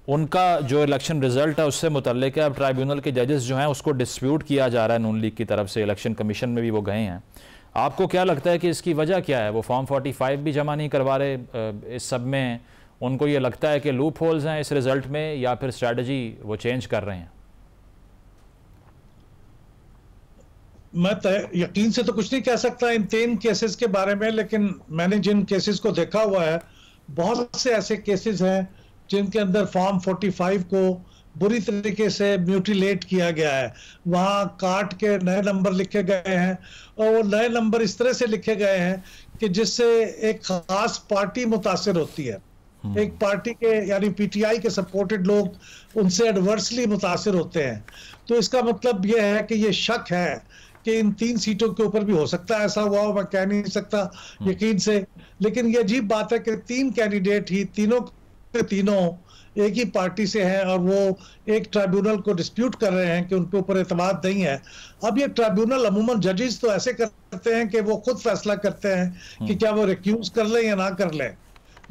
उनका जो इलेक्शन रिजल्ट है उससे मुतल्लिक है। अब ट्राइब्यूनल के जजेस जो हैं उसको डिस्प्यूट किया जा रहा है नून लीग की तरफ से, इलेक्शन कमीशन में भी वो गए हैं। आपको क्या लगता है कि इसकी वजह क्या है? वो फॉर्म 45 भी जमा नहीं करवा रहे, इस सब में उनको ये लगता है कि लूप होल्स हैं इस रिजल्ट में, या फिर स्ट्रेटजी वो चेंज कर रहे हैं? मैं यकीन से तो कुछ नहीं कह सकता इन 3 केसेस के बारे में, लेकिन मैंने जिन केसेस को देखा हुआ है, बहुत से ऐसे केसेस हैं जिनके अंदर फॉर्म 45 को बुरी तरीके से म्यूटिलेट किया गया है। वहाँ काट के नए नंबर लिखे गए हैं और वो नए नंबर इस तरह से लिखे गए हैं कि जिससे एक खास पार्टी मुतासिर होती है। एक पार्टी के यानी पीटीआई के सपोर्टेड लोग उनसे एडवर्सली मुतासिर होते हैं। तो इसका मतलब यह है कि ये शक है कि इन 3 सीटों के ऊपर भी हो सकता है ऐसा हुआ हो, मैं कह नहीं सकता यकीन से, लेकिन ये अजीब बात है कि 3 कैंडिडेट ही तीनों के तीनों एक ही पार्टी से हैं और वो एक ट्राइब्यूनल को डिस्प्यूट कर रहे हैं कि उनके ऊपर एतमाद नहीं है। अब ये ट्राइब्यूनल अमूमन जजेस तो ऐसे करते हैं कि वो खुद फैसला करते हैं कि क्या वो रिक्यूज कर लें या ना कर लें,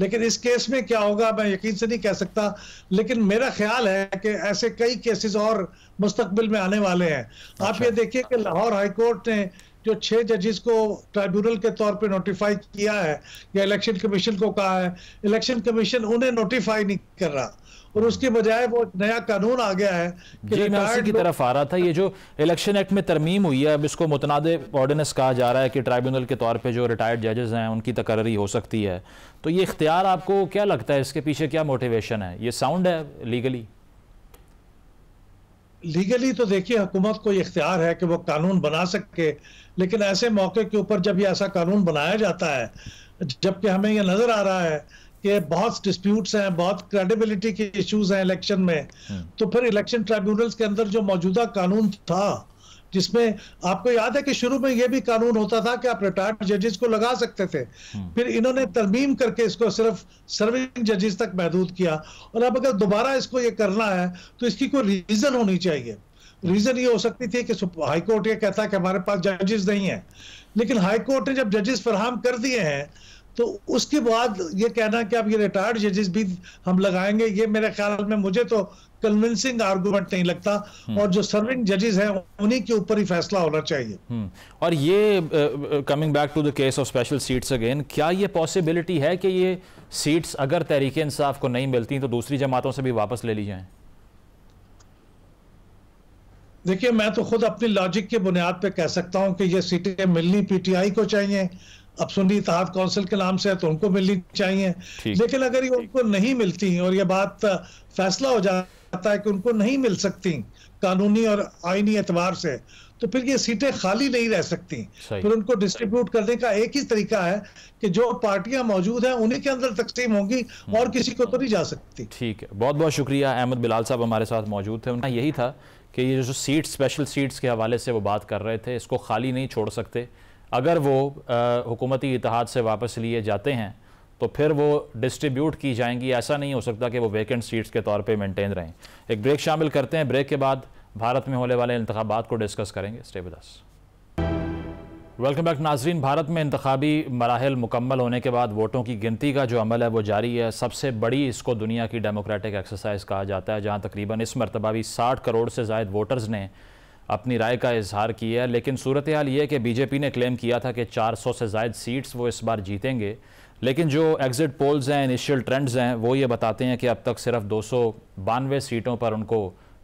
लेकिन इस केस में क्या होगा मैं यकीन से नहीं कह सकता, लेकिन मेरा ख्याल है कि ऐसे कई केसेस और मुस्तकबिल में आने वाले हैं। आप ये देखिए कि लाहौर हाई कोर्ट ने जो 6 जजेस को ट्राइब्यूनल के तौर पे नोटिफाई किया है या इलेक्शन कमीशन को कहा है, इलेक्शन कमीशन उन्हें नोटिफाई नहीं कर रहा और उसके बजाय वो नया कानून आ गया है कि जी, मैं उसी की तरफ आ रहा था। ये जो इलेक्शन एक्ट में तरमीम हुई है, अब इसको मुतनादे ऑर्डिनेंस कहा जा रहा है कि ट्राइब्यूनल के तौर पे जो रिटायर्ड जजेस हैं उनकी तकर्री हो सकती है, तो ये इख्तियार आपको क्या लगता है, इसके पीछे क्या मोटिवेशन है? ये साउंड है लीगली? लीगली तो देखिए हुकूमत को ये इख्तियार है कि वो कानून बना सके, लेकिन ऐसे मौके के ऊपर जब ये ऐसा कानून बनाया जाता है, जबकि हमें ये नजर आ रहा है कि बहुत डिस्प्यूट्स हैं, बहुत क्रेडिबिलिटी के इश्यूज हैं इलेक्शन में, तो फिर इलेक्शन ट्राइब्यूनल्स के अंदर जो मौजूदा कानून था, जिसमें आपको याद है कि शुरू में यह भी कानून होता था कि आप रिटायर्ड जजेस को लगा सकते थे, फिर इन्होंने तरमीम करके इसको सिर्फ सर्विंग जजेस तक महदूद किया, और अब अगर दोबारा इसको ये करना है तो इसकी कोई रीजन होनी चाहिए। रीजन ये हो सकती थी कि हाई कोर्ट ये कहता है कि हमारे पास जजेस नहीं है, लेकिन हाई कोर्ट ने जब जजेस फराहम कर दिए हैं तो उसके बाद ये कहना कि अब ये रिटायर्ड जजेस भी हम लगाएंगे, ये मेरे ख्याल में मुझे तो कन्विंसिंग आर्गुमेंट नहीं लगता, और जो सर्विंग जजेस हैं उन्हीं के ऊपर ही फैसला होना चाहिए। और ये coming back to the case of special seats again, क्या ये पॉसिबिलिटी है कि ये सीट्स अगर तहरीक इंसाफ को नहीं मिलती तो दूसरी जमातों से भी वापस ले ली जाएं? देखिए, मैं तो खुद अपनी लॉजिक के बुनियाद पे कह सकता हूं कि ये सीटें मिलनी पीटीआई को चाहिए। अब सुन्नी इत्तेहाद काउंसिल के नाम से है तो उनको मिलनी चाहिए, लेकिन अगर ये उनको नहीं मिलती और ये बात फैसला हो जाता है कि उनको नहीं मिल सकती कानूनी और आईनी एतबार से, तो फिर ये सीटें खाली नहीं रह सकती। फिर उनको डिस्ट्रीब्यूट करने का एक ही तरीका है कि जो पार्टियां मौजूद हैं उन्हीं के अंदर तकसीम होंगी और किसी को तो नहीं जा सकती। ठीक है, बहुत बहुत शुक्रिया। अहमद बिलाल साहब हमारे साथ मौजूद थे। उनका यही था कि ये जो सीट स्पेशल सीट्स के हवाले से वो बात कर रहे थे, इसको खाली नहीं छोड़ सकते। अगर वो हुकूमती इत्तेहाद से वापस लिए जाते हैं तो फिर वो डिस्ट्रीब्यूट की जाएंगी, ऐसा नहीं हो सकता कि वो वैकेंट सीट्स के तौर पे मेंटेन रहें। एक ब्रेक शामिल करते हैं, ब्रेक के बाद भारत में होने वाले इंतखाबात को डिस्कस करेंगे। Stay with us. Welcome back नाजरीन। भारत में इंतखाबी मराहिल मुकम्मल होने के बाद वोटों की गिनती का जो अमल है वो जारी है। सबसे बड़ी इसको दुनिया की डेमोक्रेटिक एक्सरसाइज कहा जाता है, जहाँ तकरीबन इस मरतबा भी 60 करोड़ से ज़ायद वोटर्स ने अपनी राय का इजहार किया है। लेकिन सूरत हाल ये है कि बीजेपी ने क्लेम किया था कि 400 से ज़ायद सीट्स वो इस बार जीतेंगे, लेकिन जो एग्ज़िट पोल्स हैं, इनिशियल ट्रेंड्स हैं, वो ये बताते हैं कि अब तक सिर्फ 292 सीटों पर उनको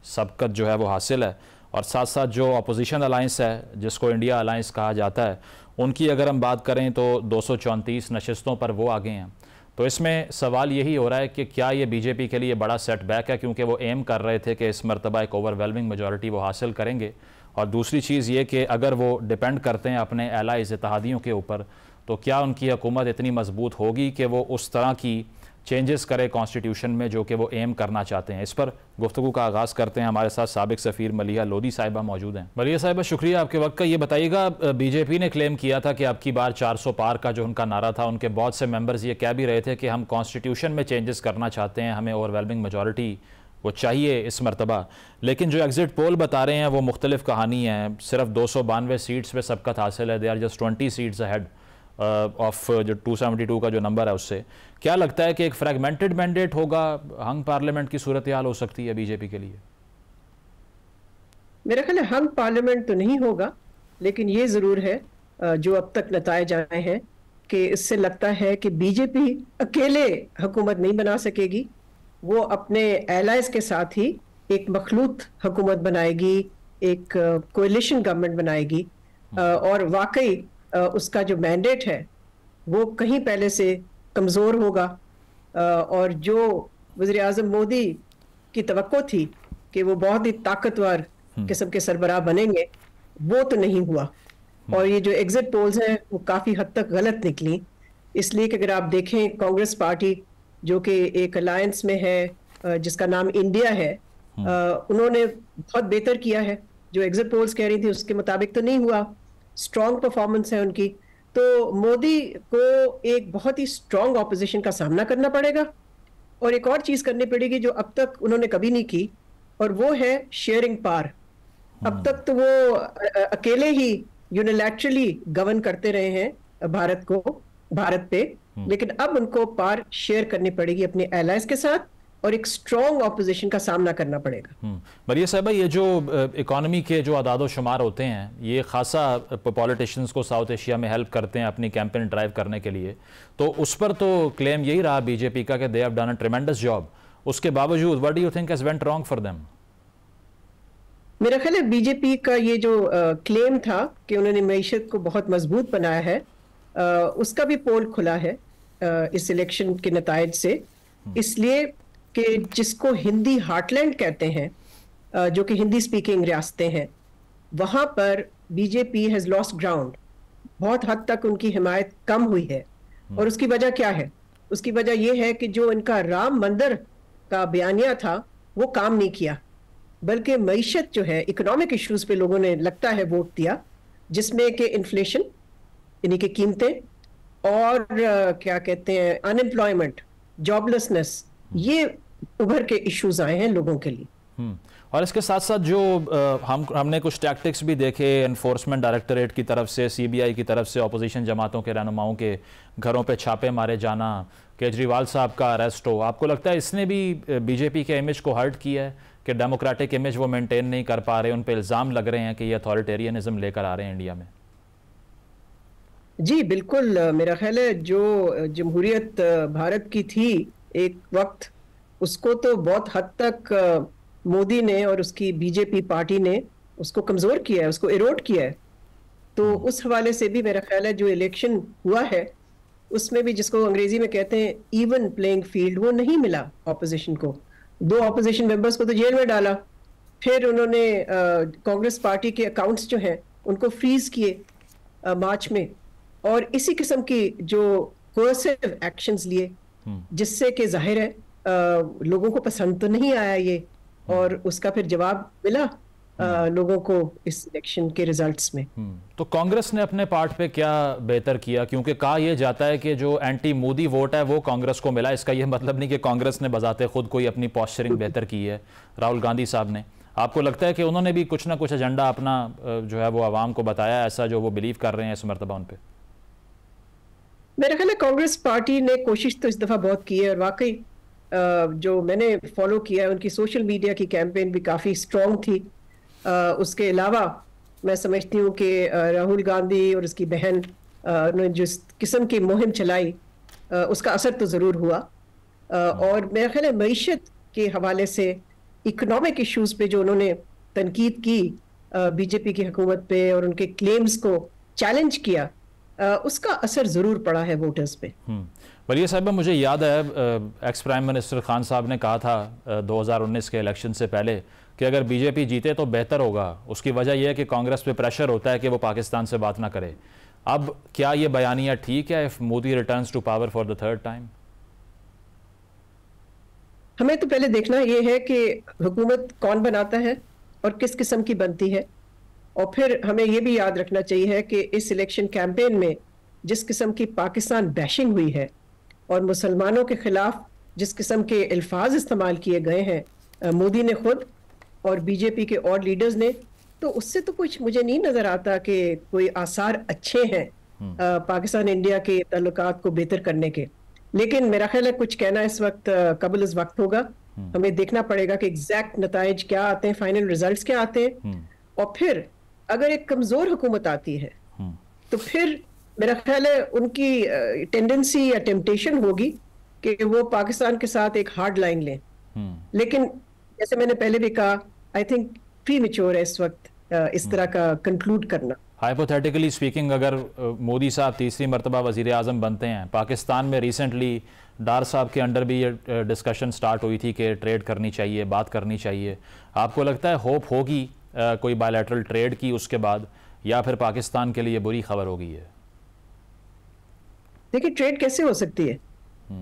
सबकत जो है वो हासिल है। और साथ साथ जो अपोजिशन अलाइंस है, जिसको इंडिया अलाइंस कहा जाता है, उनकी अगर हम बात करें तो 234 नशिस्तों पर वो आगे हैं। तो इसमें सवाल यही हो रहा है कि क्या ये बीजेपी के लिए बड़ा सेटबैक है, क्योंकि वो एम कर रहे थे कि इस मरतबा एक ओवरवेलमिंग मेजॉरिटी वो हासिल करेंगे। और दूसरी चीज़ ये कि अगर वो डिपेंड करते हैं अपने एलाइज इत्तेहादियों के ऊपर, तो क्या उनकी हुकूमत इतनी मजबूत होगी कि वो उस तरह की चेंजेस करे कॉन्स्टिट्यूशन में जो कि वो एम करना चाहते हैं। इस पर गुफ्तगू का आगाज़ करते हैं। हमारे साथ साबिक सफ़ीर मलिहा लोधी साहिबा मौजूद हैं। मलिहा साहिबा, शुक्रिया आपके वक्त का। ये बताइएगा, बीजेपी ने क्लेम किया था कि अब की बार 400 पार का जो उनका नारा था, उनके बहुत से मेंबर्स ये कह भी रहे थे कि हम कॉन्स्टिट्यूशन में चेंजेस करना चाहते हैं, हमें ओवरवेलमिंग मेजॉरिटी वो चाहिए इस मरतबा। लेकिन जो एग्जिट पोल बता रहे हैं वो मुख्तलिफ कहानी है। सिर्फ 292 सीट्स पर सबकत हासिल है, they are just 20 seats ahead of जो 272 का जो नंबर है उससे। क्या लगता है कि एक फ्रैगमेंटेड मैंडेट होगा, हंग पार्लियामेंट की सूरत हाल हो सकती है बीजेपी के लिए? मेरा ख्याल है हंग पार्लियामेंट तो नहीं होगा, लेकिन ये जरूर है जो अब तक नतायज आए हैं कि इससे लगता है कि बीजेपी अकेले हुकूमत नहीं बना सकेगी, वो अपने एलाइज के साथ ही एक मखलूत हुकूमत बनाएगी, एक कोalition गवर्नमेंट बनाएगी, और वाकई उसका जो मैंडेट है वो कहीं पहले से कमज़ोर होगा। और जो वज़ीर आज़म मोदी की तवक्को थी कि वो बहुत ही ताकतवर किस्म के सरबराह बनेंगे, वो तो नहीं हुआ। और ये जो एग्जिट पोल्स हैं वो काफी हद तक गलत निकली, इसलिए कि अगर आप देखें कांग्रेस पार्टी जो कि एक अलायंस में है जिसका नाम इंडिया है, उन्होंने बहुत बेहतर किया है। जो एग्जिट पोल्स कह रही थी उसके मुताबिक तो नहीं हुआ, स्ट्रॉन्ग परफॉर्मेंस है उनकी। तो मोदी को एक बहुत ही स्ट्रॉन्ग ऑपोजिशन का सामना करना पड़ेगा, और एक और चीज करनी पड़ेगी जो अब तक उन्होंने कभी नहीं की, और वो है शेयरिंग पावर। अब तक तो वो अकेले ही यूनिलैटरली गवर्न करते रहे हैं भारत पे, लेकिन अब उनको पावर शेयर करनी पड़ेगी अपने एलाइज के साथ, और एक स्ट्रॉन्ग ऑपोजिशन का सामना करना पड़ेगा। मरिया साहबा, ये जो इकोनॉमी के जो आदाद शुमार होते हैं ये खासा पॉलिटिशियंस को साउथ एशिया में हेल्प करते हैं अपनी कैंपेन ड्राइव करने के लिए, तो उस पर तो क्लेम यही रहा बीजेपी का कि they have done a ट्रेमेंडस job. उसके बावजूद what do you think has went wrong for them? मेरा ख्याल है बीजेपी का ये जो क्लेम था कि उन्होंने मईशत को बहुत मजबूत बनाया है, उसका भी पोल खुला है इस इलेक्शन के नतायज से, इसलिए कि जिसको हिंदी हार्टलैंड कहते हैं, जो कि हिंदी स्पीकिंग रियासतें हैं, वहां पर बीजेपी हैज लॉस्ट ग्राउंड। बहुत हद तक उनकी हिमायत कम हुई है, और उसकी वजह क्या है? उसकी वजह यह है कि जो इनका राम मंदिर का बयानिया था वो काम नहीं किया, बल्कि मईशत जो है, इकोनॉमिक इश्यूज पे लोगों ने लगता है वोट दिया, जिसमें कि इन्फ्लेशन यानी कि कीमतें, और क्या कहते हैं अनएम्प्लॉयमेंट, जॉबलेसनेस, ये उभर के इश्यूज आए हैं लोगों के लिए। और इसके साथ साथ जो हमने कुछ टैक्टिक्स भी देखे एनफोर्समेंट डायरेक्टरेट की तरफ से, सीबीआई की तरफ से अपोजिशन जमातों के रहनुमाओं के घरों पे छापे मारे जाना, केजरीवाल साहब का अरेस्ट हो, आपको लगता है इसने भी बीजेपी के इमेज को हर्ट किया है कि डेमोक्रेटिक इमेज वो मेंटेन नहीं कर पा रहे, उन पे इल्ज़ाम लग रहे हैं कि ये अथॉरिटेरियनिज्म लेकर आ रहे हैं इंडिया में? जी बिल्कुल, मेरा ख्याल है जो जमहूरियत भारत की थी एक वक्त, उसको तो बहुत हद तक मोदी ने और उसकी बीजेपी पार्टी ने उसको कमजोर किया है, उसको इरोड किया है। तो उस हवाले से भी मेरा ख्याल है जो इलेक्शन हुआ है उसमें भी, जिसको अंग्रेजी में कहते हैं इवन प्लेइंग फील्ड, वो नहीं मिला ऑपोजिशन को। 2 ऑपोजिशन मेंबर्स को तो जेल में डाला, फिर उन्होंने कांग्रेस पार्टी के अकाउंट्स जो हैं उनको फ्रीज किए मार्च में, और इसी किस्म की जो कोर्सिव एक्शंस लिए, जिससे कि जाहिर है लोगों को पसंद तो नहीं आया ये, और उसका फिर जवाब मिला लोगों को इस इलेक्शन के रिजल्ट्स में। तो कांग्रेस ने अपने पार्ट पे क्या बेहतर किया? क्योंकि कहा यह जाता है कि जो एंटी मोदी वोट है वो कांग्रेस को मिला। इसका यह मतलब नहीं कि कांग्रेस ने बजाते खुद कोई अपनी पॉस्चरिंग बेहतर की है। राहुल गांधी साहब ने, आपको लगता है कि उन्होंने भी कुछ ना कुछ एजेंडा अपना जो है वो आवाम को बताया, ऐसा जो वो बिलीव कर रहे हैं इस मरतबा उन पे? मेरा ख्याल है कांग्रेस पार्टी ने कोशिश तो इस दफा बहुत की है, और वाकई जो मैंने फॉलो किया है उनकी सोशल मीडिया की कैंपेन भी काफी स्ट्रॉन्ग थी। उसके अलावा मैं समझती हूँ कि राहुल गांधी और उसकी बहन ने जिस किस्म की मुहिम चलाई उसका असर तो ज़रूर हुआ। और मेरा ख्याल है मईशत के हवाले से इकोनॉमिक इश्यूज पे जो उन्होंने तनकीद की बीजेपी की हुकूमत पे और उनके क्लेम्स को चैलेंज किया, उसका असर ज़रूर पड़ा है वोटर्स पे। मरिया साहिबा, मुझे याद है एक्स प्राइम मिनिस्टर खान साहब ने कहा था 2019 के इलेक्शन से पहले कि अगर बीजेपी जीते तो बेहतर होगा। उसकी वजह यह है कि कांग्रेस पे प्रेशर होता है कि वो पाकिस्तान से बात ना करे। अब क्या ये बयानिया ठीक है if Modi returns to power for the third time? हमें तो पहले देखना यह है कि हुकूमत कौन बनाता है और किस किस्म की बनती है, और फिर हमें यह भी याद रखना चाहिए कि इस इलेक्शन कैंपेन में जिस किस्म की पाकिस्तान बैशिंग हुई है और मुसलमानों के खिलाफ जिस किस्म के अल्फाज इस्तेमाल किए गए हैं मोदी ने खुद और बीजेपी के और लीडर्स ने, तो उससे तो कुछ मुझे नहीं नजर आता कि कोई आसार अच्छे हैं पाकिस्तान इंडिया के ताल्लुकात को बेहतर करने के। लेकिन मेरा ख्याल है कुछ कहना इस वक्त कबल इस वक्त होगा। हमें देखना पड़ेगा कि एग्जैक्ट नताइज क्या आते हैं, फाइनल रिजल्ट्स क्या आते हैं, और फिर अगर एक कमजोर हुकूमत आती है तो फिर मेरा ख्याल है उनकी टेंडेंसी या टेम्पटेशन होगी कि वो पाकिस्तान के साथ एक हार्ड लाइन लें। लेकिन जैसे मैंने पहले भी कहा, आई थिंक प्रीमेच्योर है इस वक्त इस तरह का कंक्लूड करना। हाइपोथेटिकली स्पीकिंग, अगर मोदी साहब तीसरी मरतबा वजीर आज़म बनते हैं, पाकिस्तान में रिसेंटली डार साहब के अंडर भी ये डिस्कशन स्टार्ट हुई थी कि ट्रेड करनी चाहिए, बात करनी चाहिए। आपको लगता है होप होगी कोई बायलैटरल ट्रेड की उसके बाद, या फिर पाकिस्तान के लिए बुरी खबर हो गई है? देखिए, ट्रेड कैसे हो सकती है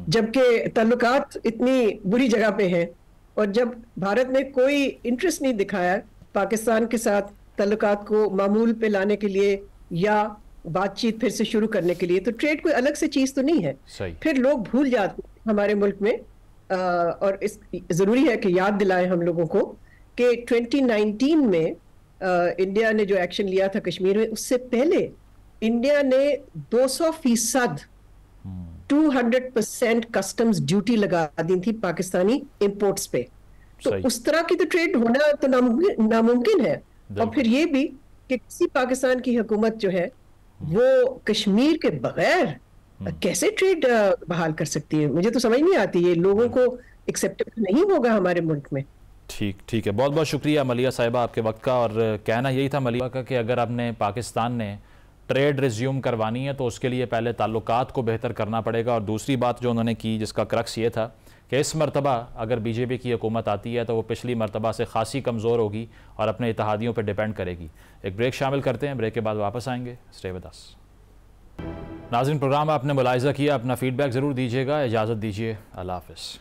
जबकि ताल्लुकात इतनी बुरी जगह पे हैं, और जब भारत ने कोई इंटरेस्ट नहीं दिखाया पाकिस्तान के साथ ताल्लुकात को मामूल पे लाने के लिए या बातचीत फिर से शुरू करने के लिए, तो ट्रेड कोई अलग से चीज तो नहीं है। फिर लोग भूल जाते हैं हमारे मुल्क में, और इस जरूरी है कि याद दिलाएं हम लोगों को कि 2019 में इंडिया ने जो एक्शन लिया था कश्मीर में, उससे पहले इंडिया ने 200% 200% कस्टम्स ड्यूटी लगा दी थी पाकिस्तानी इंपोर्ट्स पे। तो उस तरह की तो ट्रेड होना तो नामुमकिन है। और फिर ये भी कि किसी पाकिस्तान की हुकूमत जो है वो कश्मीर के बगैर कैसे ट्रेड बहाल कर सकती है, मुझे तो समझ नहीं आती। ये लोगों को एक्सेप्टेबल नहीं होगा हमारे मुल्क में। ठीक है, बहुत बहुत शुक्रिया मलिया साहिबा आपके वक्त का। और कहना यही था मलिया का कि अगर आपने पाकिस्तान ने ट्रेड रिज्यूम करवानी है तो उसके लिए पहले ताल्लुकात को बेहतर करना पड़ेगा। और दूसरी बात जो उन्होंने की, जिसका क्रक्स ये था कि इस मरतबा अगर बीजेपी की हुकूमत आती है तो वो पिछली मरतबा से खासी कमज़ोर होगी और अपने इत्तेहादियों पर डिपेंड करेगी। एक ब्रेक शामिल करते हैं, ब्रेक के बाद वापस आएंगे। Stay with us. नाज़रीन, प्रोग्राम आपने मुलाहिज़ा किया, अपना फ़ीडबैक ज़रूर दीजिएगा। इजाज़त दीजिए, अल्लाह हाफ़िज़।